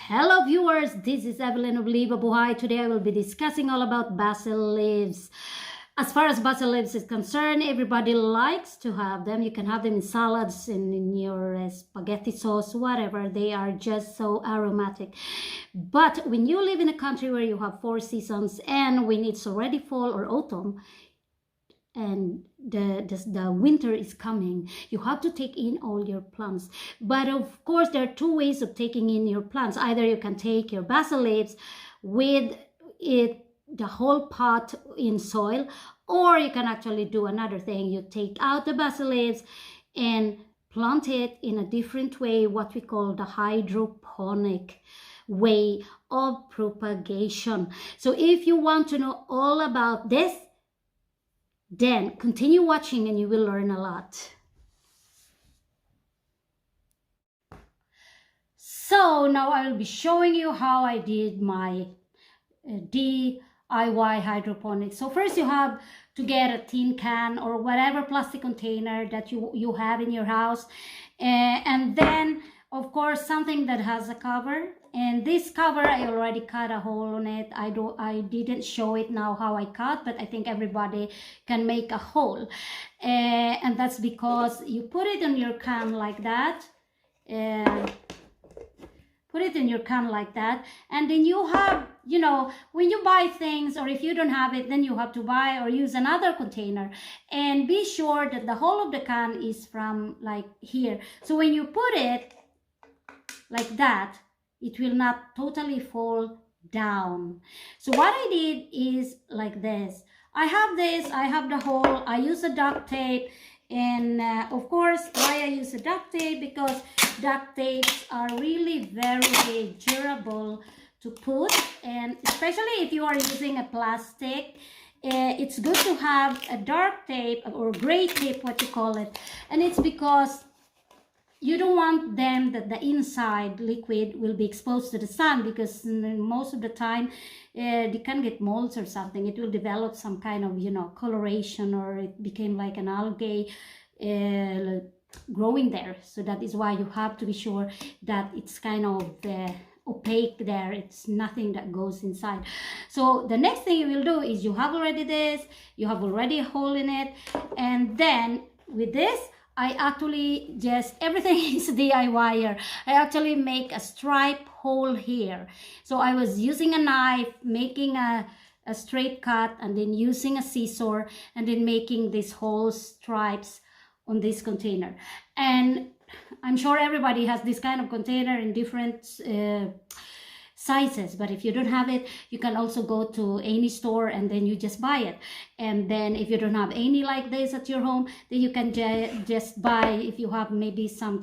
Hello viewers, this is Evelyn of Liva Buhay. Today I will be discussing all about basil leaves. As far as basil leaves is concerned, everybody likes to have them. You can have them in salads, in your spaghetti sauce, whatever. They are just so aromatic. But when you live in a country where you have 4 seasons and when it's already fall or autumn, and the winter is coming, you have to take in all your plants. But of course there are 2 ways of taking in your plants. Either you can take your basil leaves with it, the whole pot in soil, or you can actually do another thing. You take out the basil leaves and plant it in a different way, what we call the hydroponic way of propagation. So if you want to know all about this, then continue watching and you will learn a lot. So now I will be showing you how I did my DIY hydroponics. So first you have to get a tin can or whatever plastic container that you have in your house, and then of course something that has a cover. And this cover, I already cut a hole on it. I didn't show it now how I cut, but I think everybody can make a hole. And that's because you put it in your can like that. Put it in your can like that. And then you have, you know, when you buy things, or if you don't have it, then you have to buy or use another container. And be sure that the whole of the can is from like here. So when you put it like that, it will not totally fall down. So what I did is like this. I have this, I have the hole, I use a duct tape, and of course, why I use a duct tape? Because duct tapes are really very durable to put, and especially if you are using a plastic, it's good to have a dark tape or gray tape, what you call it. And it's because you don't want them that the inside liquid will be exposed to the sun, because most of the time they can get molds or something. It will develop some kind of, you know, coloration, or it became like an algae growing there. So that is why you have to be sure that it's kind of opaque there. It's nothing that goes inside. So the next thing you will do is, you have already this, you have already a hole in it, and then with this I actually just, everything is DIYer. I actually make a stripe hole here. So I was using a knife, making a straight cut, and then using a scissor, and then making these whole stripes on this container. And I'm sure everybody has this kind of container in different sizes, but if you don't have it, you can also go to any store and then you just buy it. And then if you don't have any like this at your home, then you can just buy, if you have maybe some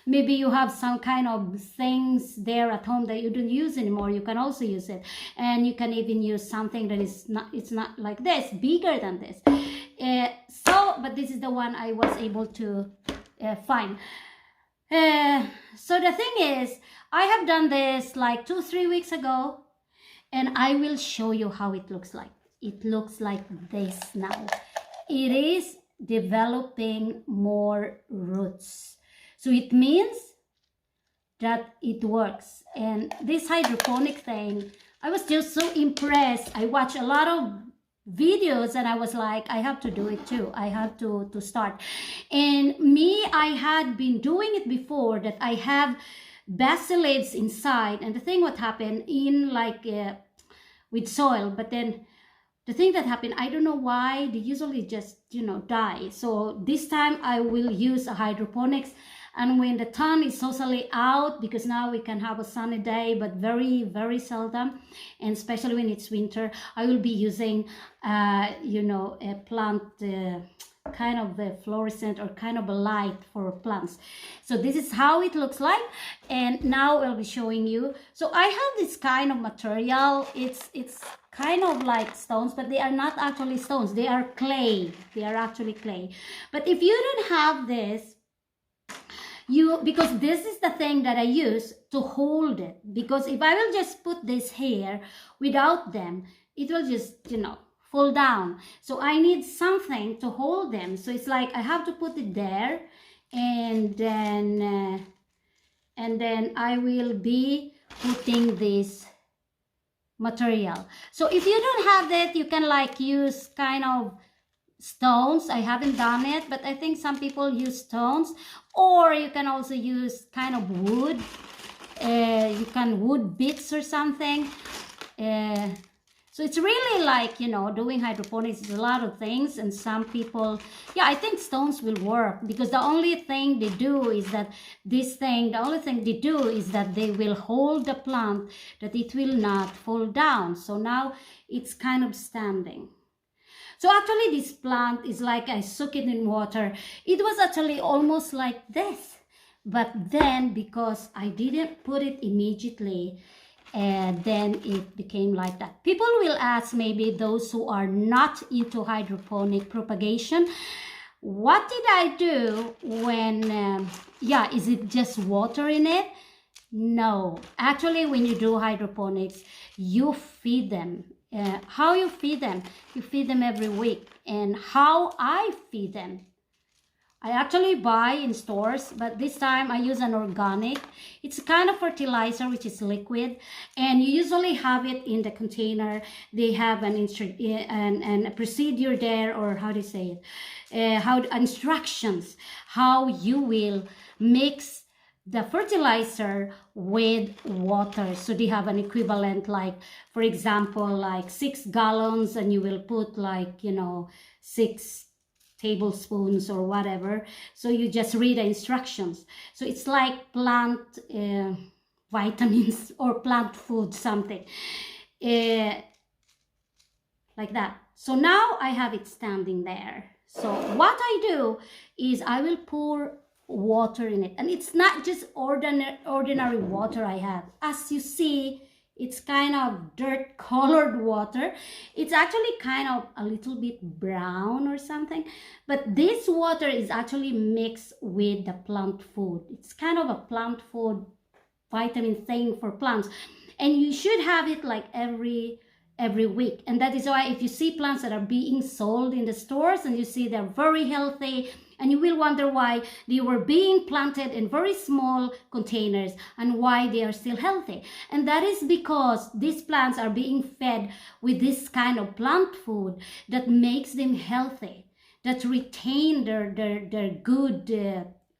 maybe you have some kind of things there at home that you don't use anymore, you can also use it. And you can even use something that is not, it's not like this, bigger than this. But this is the one I was able to find. So the thing is, I have done this like 2-3 weeks ago, and I will show you how it looks like. It looks like this now. It is developing more roots. So it means that it works. And this hydroponic thing, I was just so impressed. I watched a lot of videos and I was like, I have to do it too. I have to start. And me, I had been doing it before, that I have basil leaves inside, and the thing what happened in like with soil, but then the thing that happened, I don't know why, they usually just, you know, die. So this time I will use a hydroponics, and when the sun is totally out, because now we can have a sunny day, but very, very seldom, and especially when it's winter, I will be using, you know, a plant, kind of a fluorescent or kind of a light for plants. So this is how it looks like, and now I'll be showing you. So I have this kind of material. It's kind of like stones, but they are not actually stones. They are clay. They are actually clay. But if you don't have this, because this is the thing that I use to hold it, because if I will just put this here without them, it will just, you know, fall down. So I need something to hold them. So it's like I have to put it there, and then and then I will be putting this material. So if you don't have that, you can like use kind of stones. I haven't done it, but I think some people use stones, or you can also use kind of wood. You can wood bits or something. So it's really like, you know, doing hydroponics is a lot of things, and some people, yeah, I think stones will work, because the only thing they do is that they will hold the plant, that it will not fall down. So now it's kind of standing. So actually this plant is like, I soak it in water. It was actually almost like this. But then because I didn't put it immediately, and then it became like that. People will ask, maybe those who are not into hydroponic propagation, what did I do when, is it just water in it? No, actually when you do hydroponics, you feed them. How you feed them? You feed them every week. And how I feed them? I actually buy in stores, but this time I use an organic. It's a kind of fertilizer which is liquid, and you usually have it in the container. They have a procedure there, or how do you say it? Instructions how you will mix the fertilizer with water. So they have an equivalent, like for example, like 6 gallons, and you will put like, you know, 6 tablespoons or whatever. So you just read the instructions. So it's like plant vitamins or plant food, something like that. So now I have it standing there. So what I do is I will pour water in it, and it's not just ordinary water I have. As you see, it's kind of dirt colored water. It's actually kind of a little bit brown or something, but this water is actually mixed with the plant food. It's kind of a plant food vitamin thing for plants, and you should have it like every week. And that is why if you see plants that are being sold in the stores and you see they're very healthy, and you will wonder why they were being planted in very small containers and why they are still healthy. And that is because these plants are being fed with this kind of plant food that makes them healthy, that retain their good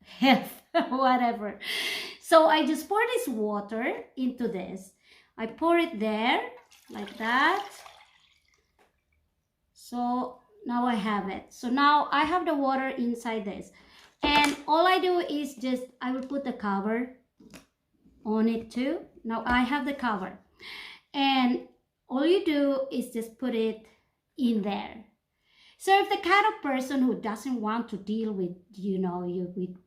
health, whatever. So I just pour this water into this. I pour it there like that. So now I have it. So now I have the water inside this, and all I do is just, I will put the cover on it too. Now I have the cover, and all you do is just put it in there. So if the kind of person who doesn't want to deal with, you know,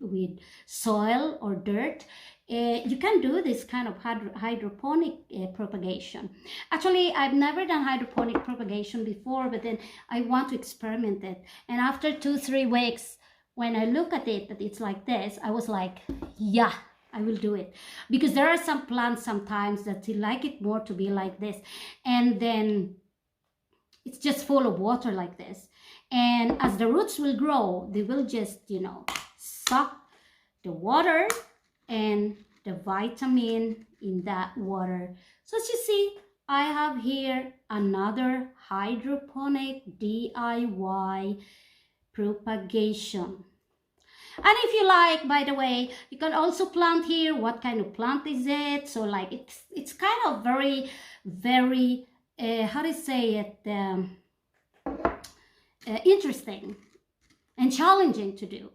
with soil or dirt, you can do this kind of hydroponic propagation. Actually, I've never done hydroponic propagation before, but then I want to experiment it. And after 2-3 weeks, when I look at it, that it's like this, I was like, yeah, I will do it. Because there are some plants sometimes that they like it more to be like this. And then it's just full of water like this. And as the roots will grow, they will just, you know, suck the water and the vitamin in that water. So as you see, I have here another hydroponic DIY propagation. And if you like, by the way, you can also plant here. What kind of plant is it? So like it's kind of very how do you say it, interesting and challenging to do.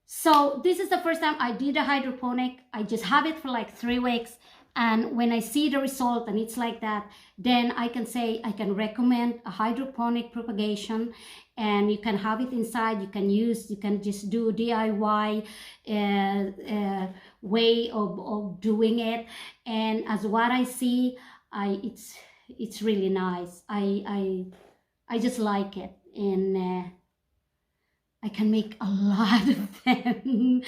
So this is the first time I did a hydroponic. I just have it for like 3 weeks, and when I see the result and it's like that, then I can say I can recommend a hydroponic propagation, and you can have it inside. You can just do DIY way of doing it. And as what I see, it's really nice. I just like it, and I can make a lot of them.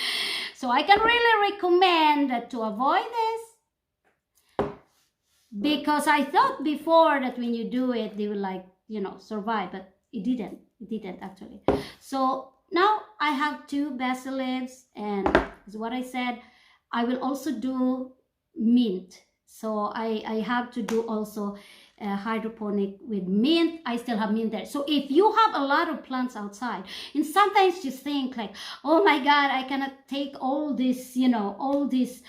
So I can really recommend that to avoid this, because I thought before that when you do it, they will like, you know, survive, but it didn't actually. So now I have 2 basil leaves, and as what I said, I will also do mint. So I have to do also hydroponic with mint. I still have mint there. So if you have a lot of plants outside, and sometimes you think like, oh my God, I cannot take all this, you know, all these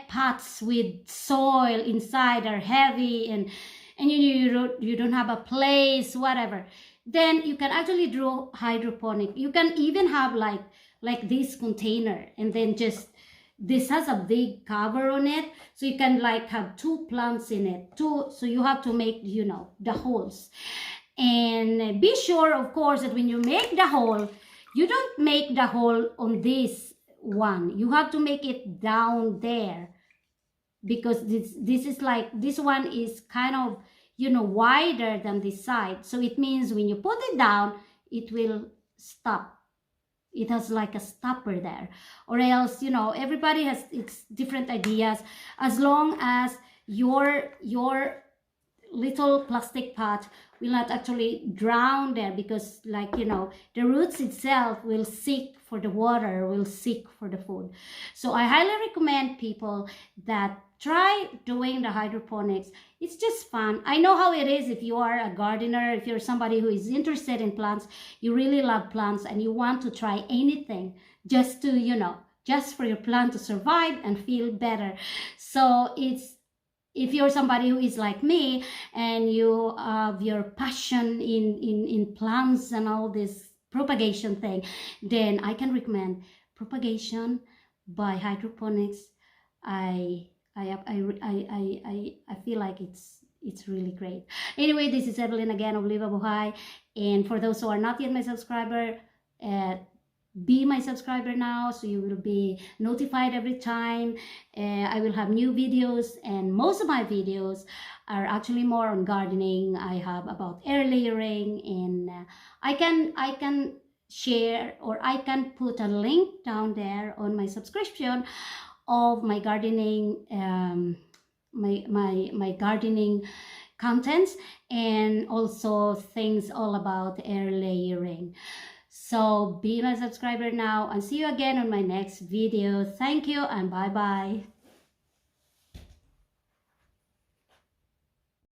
pots with soil inside are heavy, and you don't have a place, whatever, then you can actually do hydroponic. You can even have like this container, and then just this has a big cover on it, so you can like have 2 plants in it, so you have to make, you know, the holes. And be sure, of course, that when you make the hole, you don't make the hole on this one. You have to make it down there, because this is like, this one is kind of, you know, wider than this side. So it means when you put it down, it will stop. It has like a stopper there. Or else, you know, everybody has its different ideas. As long as your little plastic pot will not actually drown there, because, like, you know, the roots itself will seek for the water, will seek for the food. So I highly recommend people that try doing the hydroponics. It's just fun. I know how it is if you are a gardener, if you're somebody who is interested in plants, you really love plants, and you want to try anything just to, you know, just for your plant to survive and feel better. So if you're somebody who is like me, and you have your passion in plants and all this propagation thing, then I can recommend Propagation by Hydroponics. I feel like it's really great. Anyway, this is Evelyn again of Liva Buhay, and for those who are not yet my subscriber, be my subscriber now, so you will be notified every time I will have new videos. And most of my videos are actually more on gardening. I have about air layering, and I can share, or I can put a link down there on my subscription of my gardening my gardening contents, and also things all about air layering. So be my subscriber now, and see you again on my next video. Thank you, and bye bye.